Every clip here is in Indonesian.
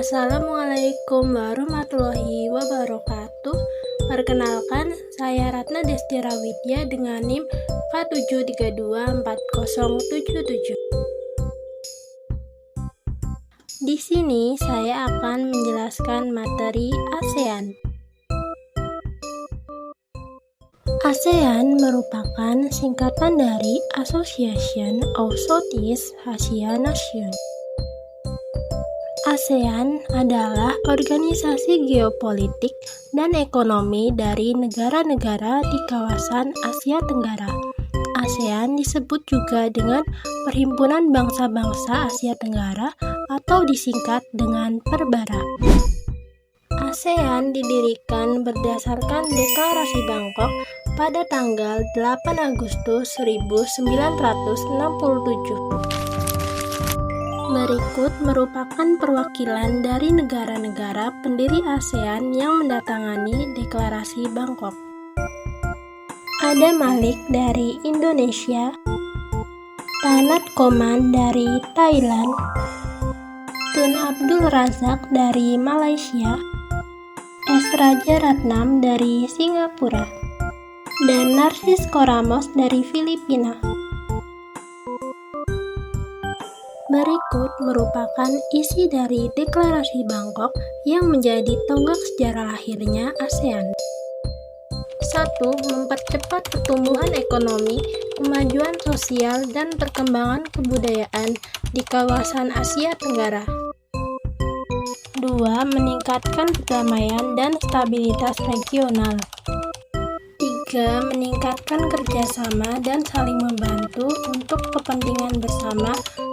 Assalamualaikum warahmatullahi wabarakatuh. Perkenalkan, saya Ratna Destira Widya dengan NIM K73240777. Di sini saya akan menjelaskan materi ASEAN. ASEAN merupakan singkatan dari Association of Southeast Asia Nations. ASEAN adalah organisasi geopolitik dan ekonomi dari negara-negara di kawasan Asia Tenggara. ASEAN disebut juga dengan Perhimpunan Bangsa-Bangsa Asia Tenggara atau disingkat dengan Perbara. ASEAN didirikan berdasarkan Deklarasi Bangkok pada tanggal 8 Agustus 1967. Berikut merupakan perwakilan dari negara-negara pendiri ASEAN yang mendatangani Deklarasi Bangkok. Ada Malik dari Indonesia, Tanat Koman dari Thailand, Tun Abdul Razak dari Malaysia, S. Raja Ratnam dari Singapura, dan Narcisco Ramos dari Filipina. Berikut merupakan isi dari Deklarasi Bangkok yang menjadi tonggak sejarah lahirnya ASEAN. 1. Mempercepat pertumbuhan ekonomi, kemajuan sosial, dan perkembangan kebudayaan di kawasan Asia Tenggara. 2. Meningkatkan perdamaian dan stabilitas regional. 3. Meningkatkan kerjasama dan saling membantu untuk kepentingan bersama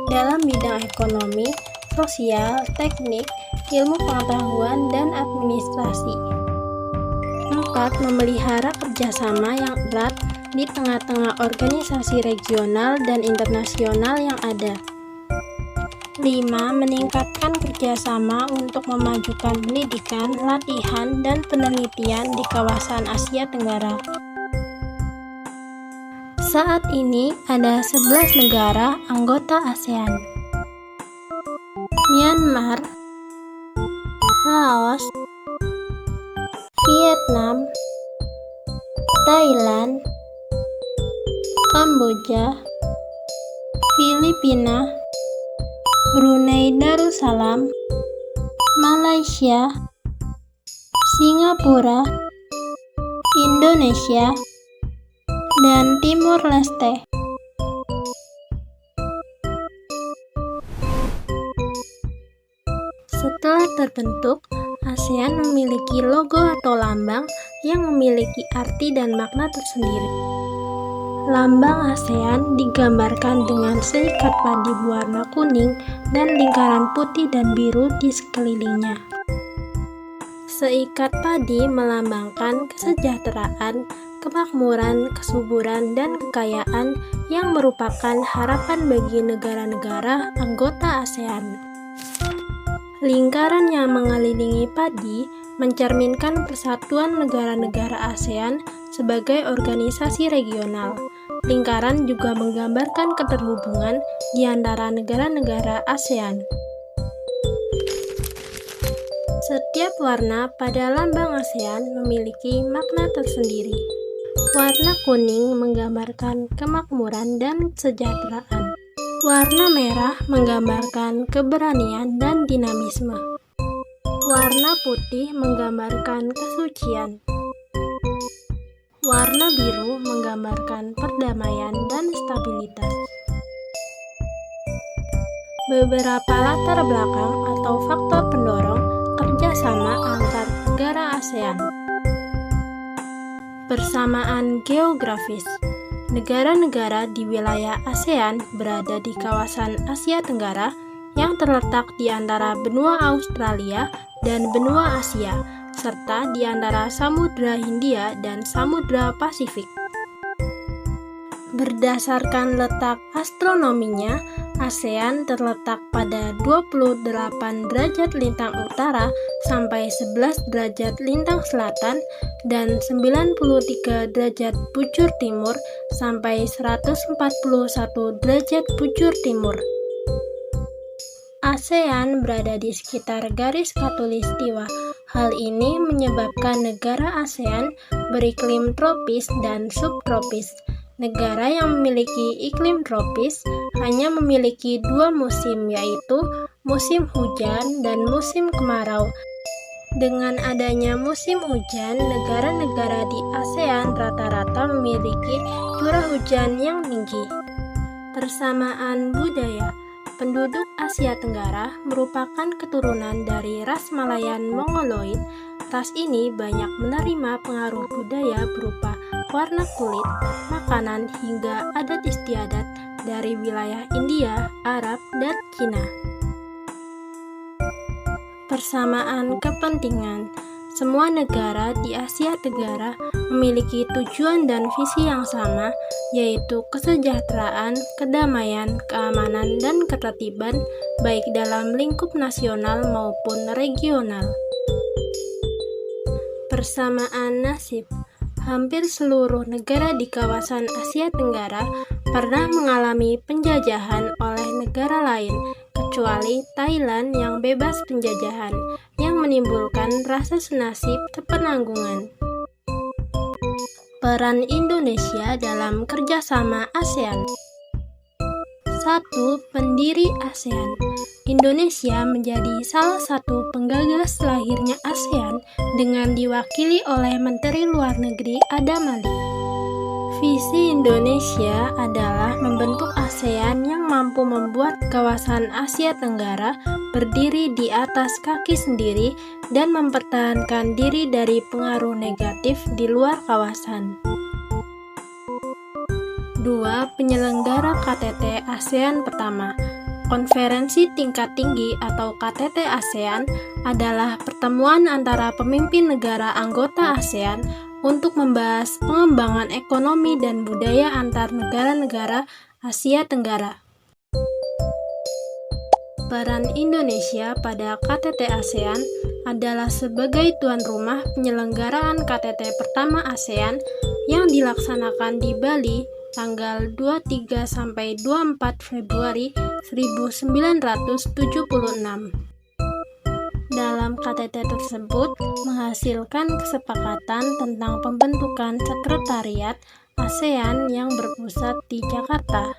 dalam bidang ekonomi, sosial, teknik, ilmu pengetahuan, dan administrasi. 4. Memelihara kerjasama yang erat di tengah-tengah organisasi regional dan internasional yang ada. 5. Meningkatkan kerjasama untuk memajukan pendidikan, latihan, dan penelitian di kawasan Asia Tenggara. Saat ini ada 11 negara anggota ASEAN: Myanmar, Laos, Vietnam, Thailand, Kamboja, Filipina, Brunei Darussalam, Malaysia, Singapura, Indonesia, dan Timur Leste. Setelah terbentuk, ASEAN memiliki logo atau lambang yang memiliki arti dan makna tersendiri. Lambang ASEAN digambarkan dengan seikat padi berwarna kuning dan lingkaran putih dan biru di sekelilingnya. Seikat padi melambangkan kesejahteraan, kemakmuran, kesuburan, dan kekayaan yang merupakan harapan bagi negara-negara anggota ASEAN. Lingkaran yang mengelilingi padi mencerminkan persatuan negara-negara ASEAN sebagai organisasi regional. Lingkaran juga menggambarkan keterhubungan di antara negara-negara ASEAN. Setiap warna pada lambang ASEAN memiliki makna tersendiri. Warna kuning menggambarkan kemakmuran dan kesejahteraan. Warna merah menggambarkan keberanian dan dinamisme. Warna putih menggambarkan kesucian. Warna biru menggambarkan perdamaian dan stabilitas. Beberapa latar belakang atau faktor pendorong kerjasama antar negara ASEAN. Persamaan geografis. Negara-negara di wilayah ASEAN berada di kawasan Asia Tenggara yang terletak di antara benua Australia dan benua Asia, serta di antara Samudra Hindia dan Samudra Pasifik. Berdasarkan letak astronominya, ASEAN terletak pada 28 derajat lintang utara sampai 11 derajat lintang selatan dan 93 derajat bujur timur sampai 141 derajat bujur timur. ASEAN berada di sekitar garis khatulistiwa. Hal ini menyebabkan negara ASEAN beriklim tropis dan subtropis. Negara yang memiliki iklim tropis hanya memiliki dua musim, yaitu musim hujan dan musim kemarau. Dengan adanya musim hujan, negara-negara di ASEAN rata-rata memiliki curah hujan yang tinggi. Persamaan budaya. Penduduk Asia Tenggara merupakan keturunan dari ras Malayan Mongoloid. Ras ini banyak menerima pengaruh budaya berupa warna kulit, makanan, hingga adat istiadat dari wilayah India, Arab, dan Cina. Persamaan kepentingan. Semua negara di Asia Tenggara memiliki tujuan dan visi yang sama, yaitu kesejahteraan, kedamaian, keamanan, dan ketertiban, baik dalam lingkup nasional maupun regional. Persamaan nasib. Hampir seluruh negara di kawasan Asia Tenggara pernah mengalami penjajahan oleh negara lain, kecuali Thailand yang bebas penjajahan, yang menimbulkan rasa senasib sepenanggungan. Peran Indonesia dalam kerjasama ASEAN. 1. Pendiri ASEAN. Indonesia menjadi salah satu penggagas lahirnya ASEAN dengan diwakili oleh Menteri Luar Negeri Adam Malik. Visi Indonesia adalah membentuk ASEAN yang mampu membuat kawasan Asia Tenggara berdiri di atas kaki sendiri dan mempertahankan diri dari pengaruh negatif di luar kawasan. 2. Penyelenggara KTT ASEAN pertama. Konferensi tingkat tinggi atau KTT ASEAN adalah pertemuan antara pemimpin negara anggota ASEAN untuk membahas pengembangan ekonomi dan budaya antar negara-negara Asia Tenggara. Peran Indonesia pada KTT ASEAN adalah sebagai tuan rumah penyelenggaraan KTT pertama ASEAN yang dilaksanakan di Bali tanggal 23–24 Februari 1976. Dalam KTT tersebut menghasilkan kesepakatan tentang pembentukan sekretariat ASEAN yang berpusat di Jakarta.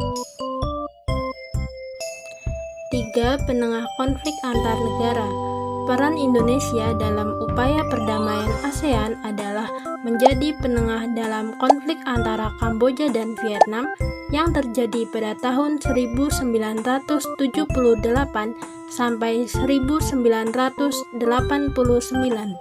3. Penengah konflik antar negara. Peran Indonesia dalam upaya perdamaian ASEAN adalah menjadi penengah dalam konflik antara Kamboja dan Vietnam yang terjadi pada tahun 1978 sampai 1989.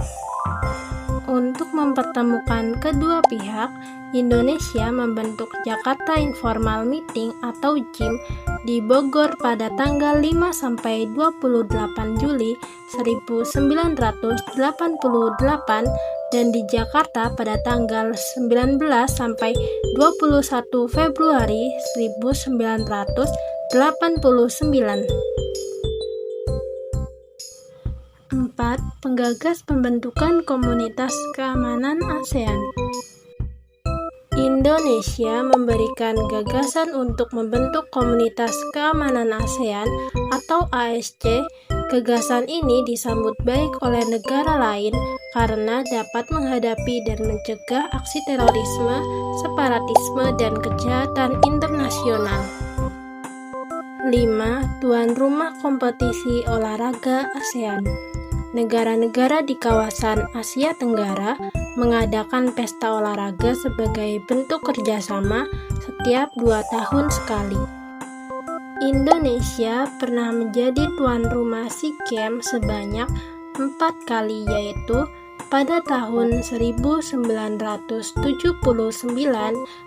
Untuk mempertemukan kedua pihak, Indonesia membentuk Jakarta Informal Meeting atau JIM di Bogor pada tanggal 5–28 Juli 1988 dan di Jakarta pada tanggal 19–21 Februari 1989. 4. Penggagas pembentukan Komunitas Keamanan ASEAN. Indonesia memberikan gagasan untuk membentuk Komunitas Keamanan ASEAN atau ASC. Gagasan ini disambut baik oleh negara lain karena dapat menghadapi dan mencegah aksi terorisme, separatisme, dan kejahatan internasional. 5. Tuan rumah kompetisi olahraga ASEAN. Negara-negara di kawasan Asia Tenggara mengadakan pesta olahraga sebagai bentuk kerjasama setiap 2 tahun sekali. Indonesia pernah menjadi tuan rumah SEA Games sebanyak 4 kali, yaitu pada tahun 1979,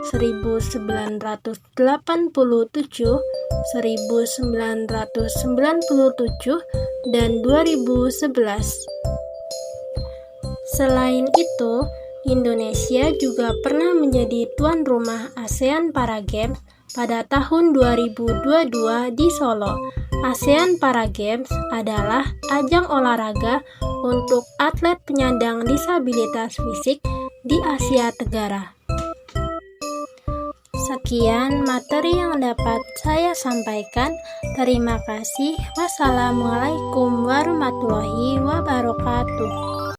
1987, 1997, dan 2011. Selain itu, Indonesia juga pernah menjadi tuan rumah ASEAN Para Games pada tahun 2022 di Solo. ASEAN Para Games adalah ajang olahraga untuk atlet penyandang disabilitas fisik di Asia Tenggara. Sekian materi yang dapat saya sampaikan. Terima kasih. Wassalamualaikum warahmatullahi wabarakatuh.